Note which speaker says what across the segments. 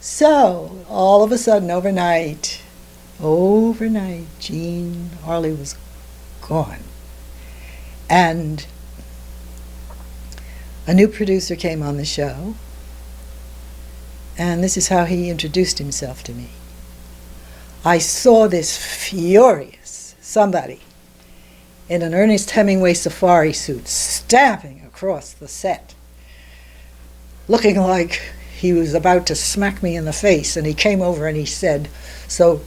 Speaker 1: So, all of a sudden, overnight, Jean Harley was gone. And a new producer came on the show, and this is how he introduced himself to me. I saw this furious somebody in an Ernest Hemingway safari suit stamping across the set, looking like he was about to smack me in the face, and he came over and he said, so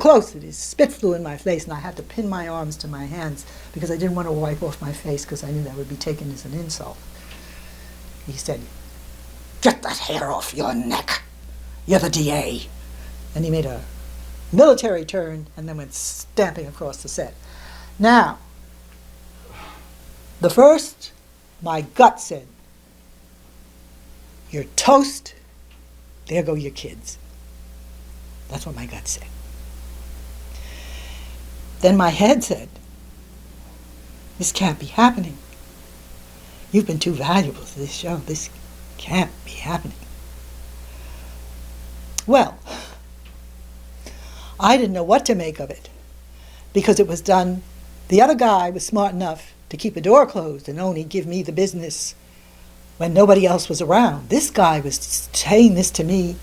Speaker 1: close that his spit flew in my face, and I had to pin my arms to my hands because I didn't want to wipe off my face because I knew that would be taken as an insult. He said, "Get that hair off your neck. You're the DA." And he made a military turn and then went stamping across the set. Now, the first, my gut said, "You're toast. There go your kids." That's what my gut said. Then my head said, "This can't be happening. You've been too valuable to this show. This can't be happening." Well, I didn't know what to make of it because it was done. The other guy was smart enough to keep the door closed and only give me the business when nobody else was around. This guy was saying this to me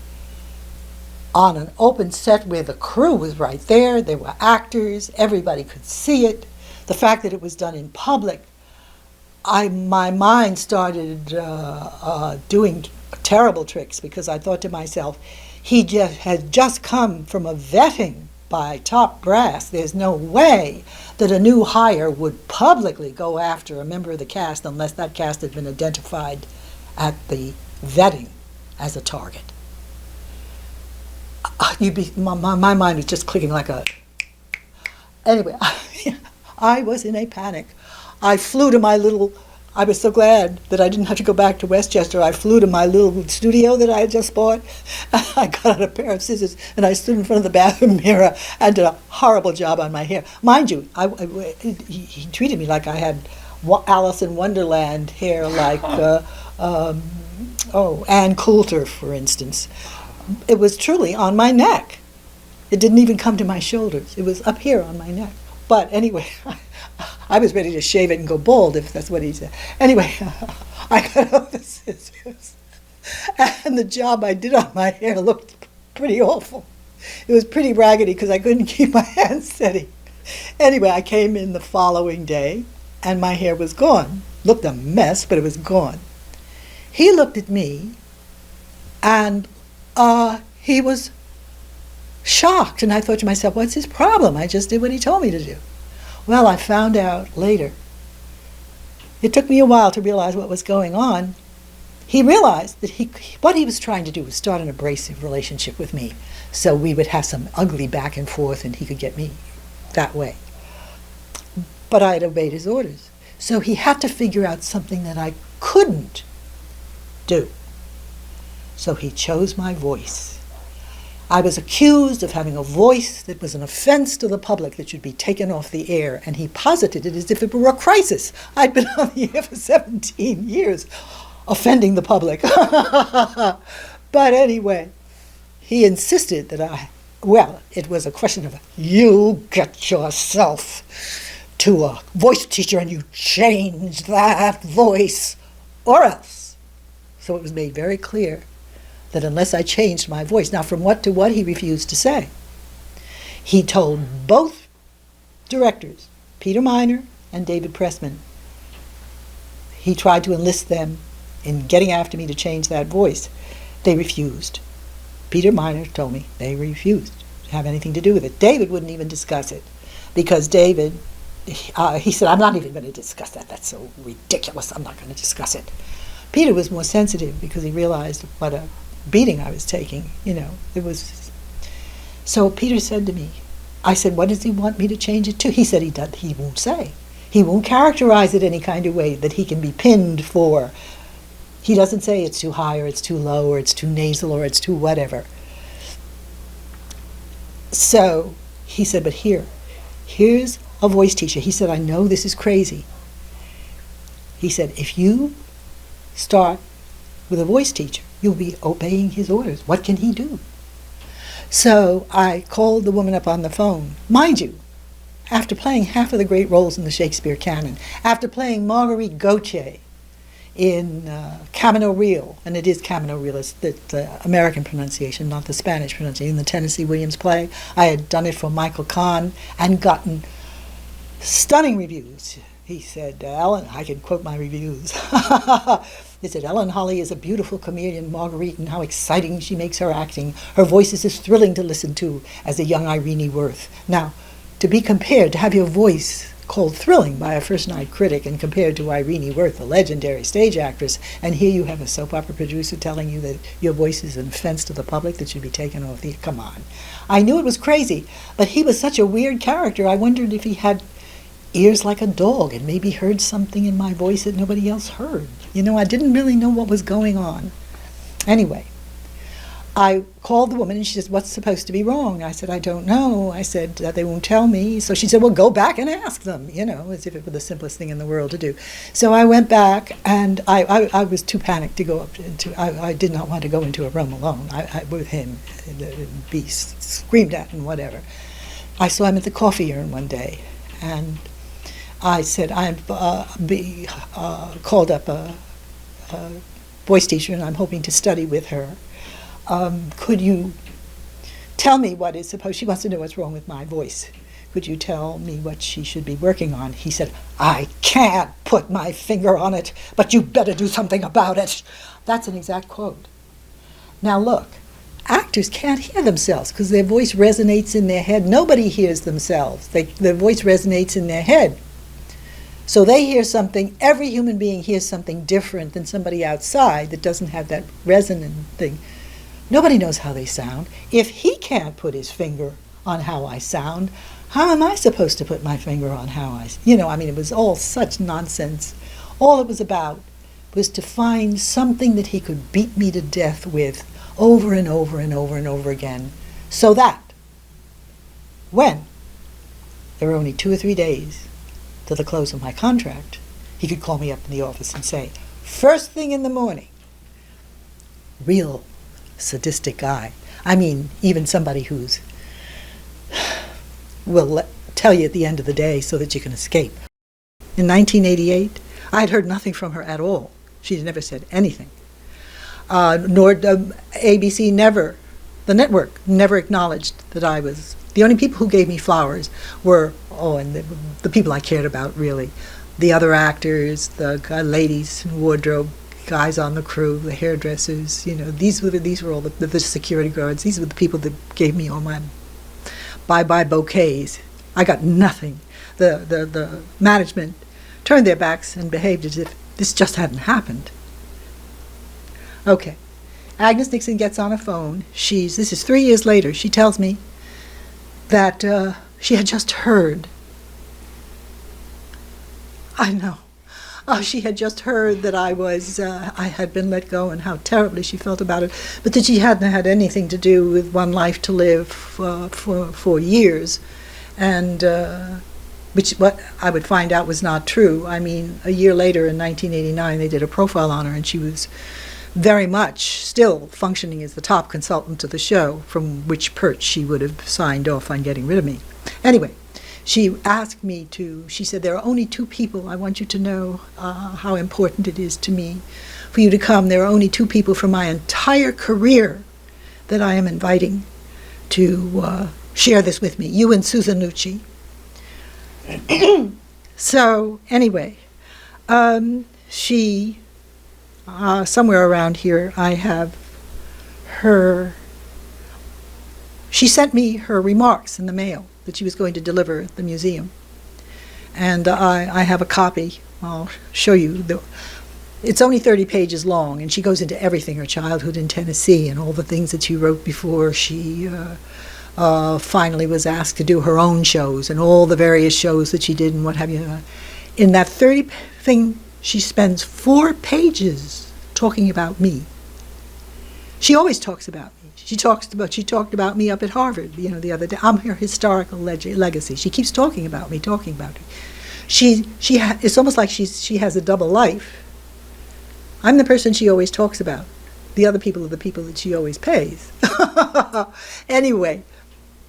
Speaker 1: on an open set where the crew was right there. There were actors. Everybody could see it. The fact that it was done in public, my mind started doing terrible tricks because I thought to myself, he had just come from a vetting by top brass. There's no way that a new hire would publicly go after a member of the cast unless that cast had been identified at the vetting as a target. My mind was just clicking like a... Anyway, I was in a panic. I flew to my little... I was so glad that I didn't have to go back to Westchester. I flew to my little studio that I had just bought. I got out a pair of scissors and I stood in front of the bathroom mirror and did a horrible job on my hair. Mind you, he treated me like I had Alice in Wonderland hair, like Ann Coulter, for instance. It was truly on my neck. It didn't even come to my shoulders. It was up here on my neck. But anyway, I was ready to shave it and go bald, if that's what he said. Anyway, I got out the scissors, and the job I did on my hair looked pretty awful. It was pretty raggedy because I couldn't keep my hands steady. Anyway, I came in the following day, and my hair was gone. Looked a mess, but it was gone. He looked at me, and he was shocked, and I thought to myself, what's his problem? I just did what he told me to do. Well, I found out later. It took me a while to realize what was going on. He realized that what he was trying to do was start an abrasive relationship with me, so we would have some ugly back and forth and he could get me that way. But I had obeyed his orders. So he had to figure out something that I couldn't do. So he chose my voice. I was accused of having a voice that was an offense to the public that should be taken off the air, and he posited it as if it were a crisis. I'd been on the air for 17 years, offending the public. But anyway, he insisted that it was a question of, you get yourself to a voice teacher and you change that voice, or else. So it was made very clear that unless I changed my voice, now from what to what he refused to say. He told both directors, Peter Miner and David Pressman, he tried to enlist them in getting after me to change that voice. They refused. Peter Miner told me they refused to have anything to do with it. David wouldn't even discuss it because David, he said, I'm not even going to discuss that. That's so ridiculous. I'm not going to discuss it. Peter was more sensitive because he realized what a beating I was taking, it was. So Peter said to me, I said, what does he want me to change it to? He said he won't say. He won't characterize it any kind of way that he can be pinned for. He doesn't say it's too high or it's too low or it's too nasal or it's too whatever. So he said, but here's a voice teacher. He said, I know this is crazy. He said, if you start with a voice teacher, You'll be obeying his orders. What can he do? So I called the woman up on the phone. Mind you, after playing half of the great roles in the Shakespeare canon, after playing Marguerite Gautier in Camino Real, and it is Camino Real, it's the American pronunciation, not the Spanish pronunciation, in the Tennessee Williams play. I had done it for Michael Kahn and gotten stunning reviews. He said, Ellen, I can quote my reviews. He said, Ellen Holly is a beautiful comedian, Marguerite, and how exciting she makes her acting. Her voice is as thrilling to listen to as the young Irene Worth. Now, to be compared, to have your voice called thrilling by a first-night critic and compared to Irene Worth, the legendary stage actress, and here you have a soap opera producer telling you that your voice is an offense to the public that should be taken off the... Come on. I knew it was crazy, but he was such a weird character. I wondered if he had ears like a dog and maybe heard something in my voice that nobody else heard. You know, I didn't really know what was going on. Anyway, I called the woman and she said, what's supposed to be wrong? I said, I don't know. I said, they won't tell me. So she said, well, go back and ask them, you know, as if it were the simplest thing in the world to do. So I went back and I was too panicked to go up into, I did not want to go into a room alone with him, be screamed at and whatever. I saw him at the coffee urn one day and I said, I've called up a voice teacher and I'm hoping to study with her. Could you tell me what is supposed, she wants to know what's wrong with my voice. Could you tell me what she should be working on? He said, I can't put my finger on it, but you better do something about it. That's an exact quote. Now look, actors can't hear themselves because their voice resonates in their head. Nobody hears themselves. Their voice resonates in their head. So they hear something, every human being hears something different than somebody outside that doesn't have that resonant thing. Nobody knows how they sound. If he can't put his finger on how I sound, how am I supposed to put my finger on how I, you know, I mean, it was all such nonsense. All it was about was to find something that he could beat me to death with over and over and over and over again, so that when there were only 2 or 3 days to the close of my contract, he could call me up in the office and say, first thing in the morning, real sadistic guy. I mean, even somebody who's will tell you at the end of the day so that you can escape. In 1988, I had heard nothing from her at all. She had never said anything. Nor ABC never, the network never acknowledged that I was. The only people who gave me flowers were, and the people I cared about, really. The other actors, the ladies in wardrobe, guys on the crew, the hairdressers, you know, these were all the security guards. These were the people that gave me all my bye-bye bouquets. I got nothing. The management turned their backs and behaved as if this just hadn't happened. Okay. Agnes Nixon gets on a phone. This is 3 years later. She tells me that she had just heard. I know. She had just heard that I had been let go and how terribly she felt about it, but that she hadn't had anything to do with One Life to Live for years, and which what I would find out was not true. I mean, a year later in 1989, they did a profile on her, and she was very much still functioning as the top consultant to the show, from which perch she would have signed off on getting rid of me. Anyway, she asked me she said, there are only 2 people, I want you to know how important it is to me for you to come. There are only 2 people from my entire career that I am inviting to share this with me, you and Susan Lucci. So, anyway, she... somewhere around here, I have she sent me her remarks in the mail that she was going to deliver at the museum. And I have a copy. I'll show you. It's only 30 pages long, and she goes into everything, her childhood in Tennessee and all the things that she wrote before she finally was asked to do her own shows and all the various shows that she did and what have you. In that 30 thing, she spends 4 pages talking about me. She always talks about me. She talked about me up at Harvard, you know, the other day. I'm her historical legacy. She keeps talking about me. It's almost like she has a double life. I'm the person she always talks about, The other people are the people that she always pays. Anyway,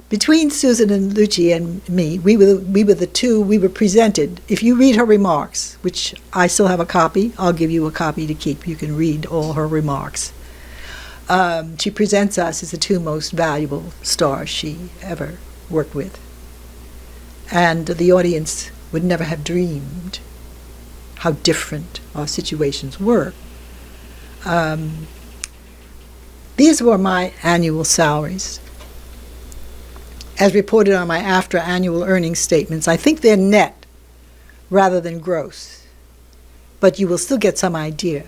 Speaker 1: between Susan and Lucci and me, we were the two, we were presented. If you read her remarks, which I still have a copy, I'll give you a copy to keep. You can read all her remarks. She presents us as the two most valuable stars she ever worked with. And the audience would never have dreamed how different our situations were. These were my annual salaries. As reported on my after-annual earnings statements, I think they're net rather than gross, but you will still get some idea.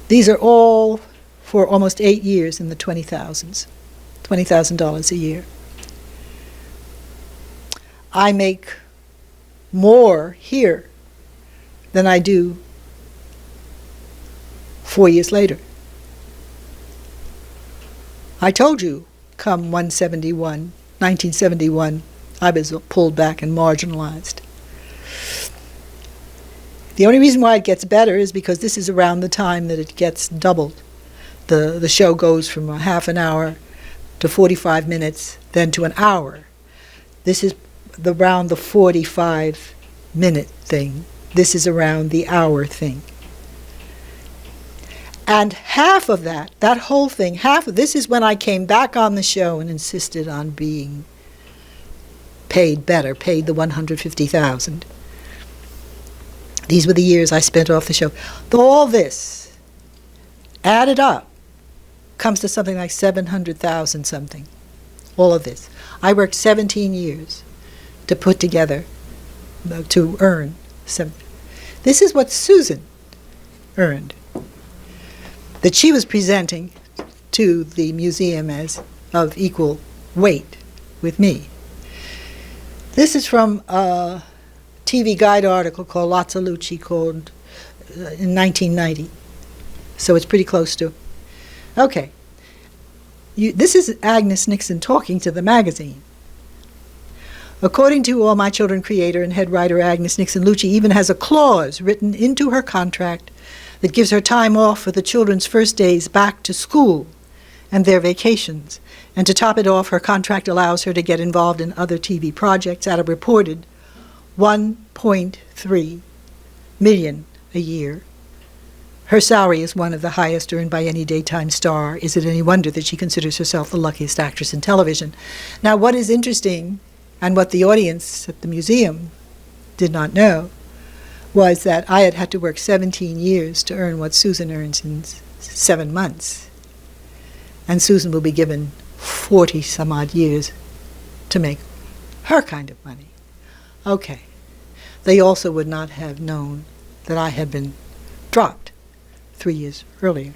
Speaker 1: These are all for almost 8 years in the $20,000s, $20,000 a year. I make more here than I do 4 years later. I told you, come 1971, I was pulled back and marginalized. The only reason why it gets better is because this is around the time that it gets doubled. The show goes from a half an hour to 45 minutes, then to an hour. This is around the 45-minute thing. This is around the hour thing. And half of that whole thing, this is when I came back on the show and insisted on being paid better, paid the $150,000. These were the years I spent off the show. All this, added up, comes to something like $700,000 something. All of this. I worked 17 years to put together, to earn. This is what Susan earned, that she was presenting to the museum as of equal weight with me. This is from a TV Guide article called Susan Lucci called in 1990. So it's pretty close to. Okay. This is Agnes Nixon talking to the magazine. According to All My Children creator and head writer Agnes Nixon, Lucci even has a clause written into her contract that gives her time off for the children's first days back to school and their vacations. And to top it off, her contract allows her to get involved in other TV projects at a reported $1.3 million a year. Her salary is one of the highest earned by any daytime star. Is it any wonder that she considers herself the luckiest actress in television? Now, what is interesting, and what the audience at the museum did not know, was that I had had to work 17 years to earn what Susan earns in 7 months. And Susan will be given 40-some-odd years to make her kind of money. Okay. They also would not have known that I had been dropped 3 years earlier.